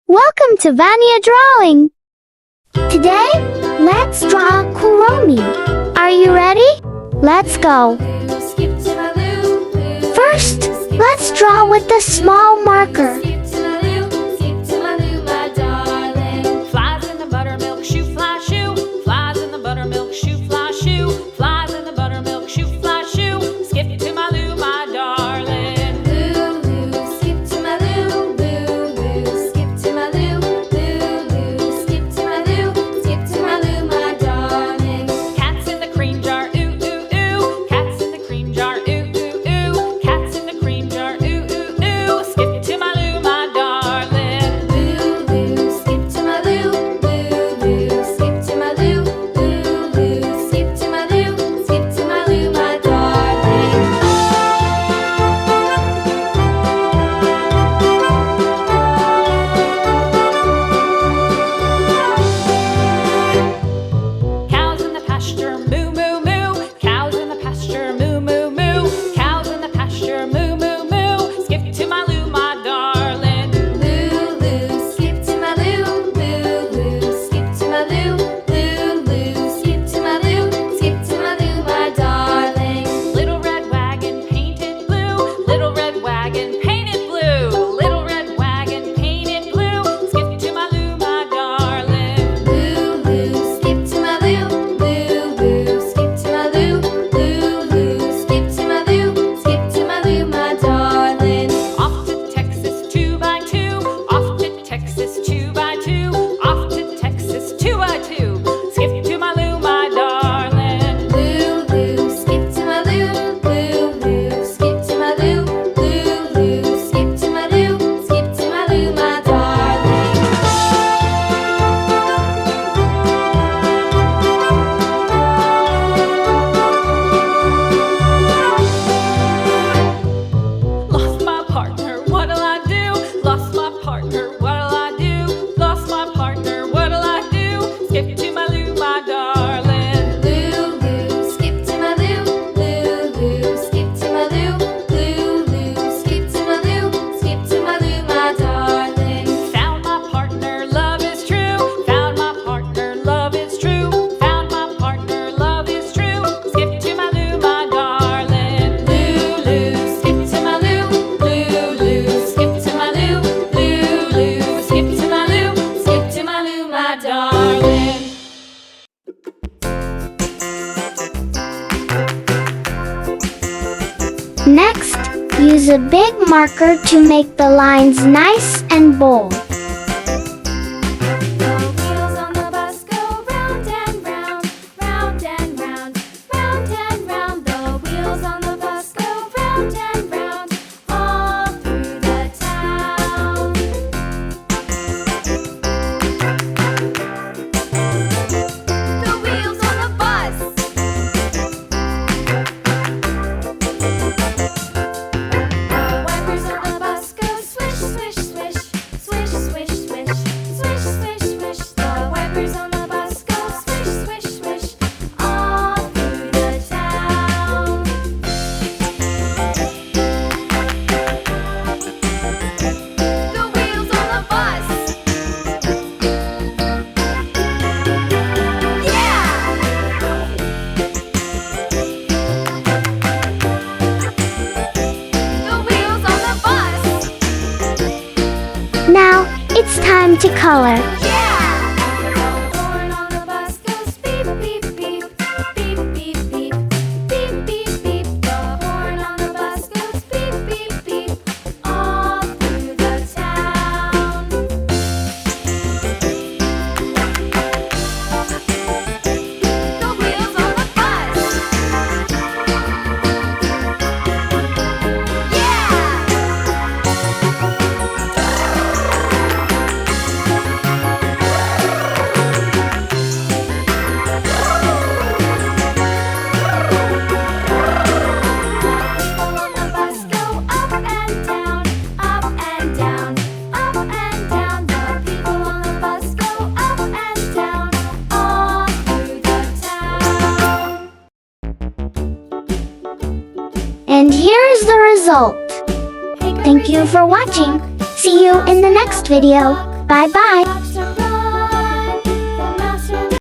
Welcome to Vania Drawing! Today, let's draw Kuromi. Are you ready? Let's go! First, let's draw with the small marker. Flies in the buttermilk shoe, fly shoe. Flies in the buttermilk shoe, fly shoe. Flies in the buttermilk shoe, fly shoe. Skip to my Lou, my darling. Lou, Lou, skip to my Lou. Lou, Lou, skip to my Lou. Lou, Lou, skip to my Lou. Skip to my Lou, my darling. Cats in the cream jar, ooh, ooh, ooh. Cats in the cream jar, ooh, ooh, ooh. Cats in the cream jar, ooh, ooh, ooh. Skip to my Lou, my darling. Lou, Lou, skip to my Lou. Lou, Lou, skip to my Lou. Lou, Lou, skip to my Lou. Skip to my Lou, my darling. Cows in the pasture, moo, moo, moo. Cows in the pasture, moo, moo, moo. Cows in the pasture, moo, moo, moo. Skip to my Lou, my darling. Lou, Lou, skip to my Lou. Lou, Lou, skip to my Lou. Lou, Lou, skip to my Lou. Skip to my Lou, my darling. Little red wagon painted blue. Little red wagon painted blue. Little red wagon painted blue. Skip to my Lou, my darling. Lou, Lou, skip to my Lou. Lou, Lou, skip to my Lou. Lou, Lou, skip to my Lou. Skip to my Lou, my darling. Off to Texas 2x2. Off to Texas 2x2. Off to Texas 2x2. Skip to my Lou, my darling. Lou, Lou, skip to my Lou. Lou, Lou, skip to my Lou. Lou, Lou, skip to my Lou. Skip to my Lou, my darling. Lost my partner, what'll I do? Lost my partner, what'll I do? Lost my partner, what'll I do? Skip to my Lou, my darling. Lou, Lou, skip to my Lou. Lou, Lou, skip to my Lou. Lou, Lou, skip to my Lou. Skip to my Lou, my darling. Found my partner, love is true. Found my partner, love is true. Found my partner, love is true. Skip to my Lou, my darling. Lou, Lou, skip to my Lou. Lou, Lou, skip to my Lou. Lou, Lou, skip to my Lou. Skip to my Lou, my darling. Next, use a big marker to make the lines nice and bold. The wheels on the bus go round and round, round and round, round and round. The wheels on the bus go round and round, all through the town. The wheels on the bus. The wipers on the bus go swish, swish, swish, swish, swish, swish, swish, swish, swish. The wipers on the bus go swish, swish, swish, all through the town. The wheels on the bus. Yeah! The wheels on the bus. Now, it's time to color. Yeah! The horn on the bus goes beep, beep, beep, beep, beep, beep, beep, beep, beep. The horn on the bus goes beep, beep, beep, all through the town. The wheels on the bus. People on the bus go up and down, up and down, up and down. The people on the bus go up and down, all through the town. And here's the result. Thank you for watching. See you in the next video. Bye bye. Lobster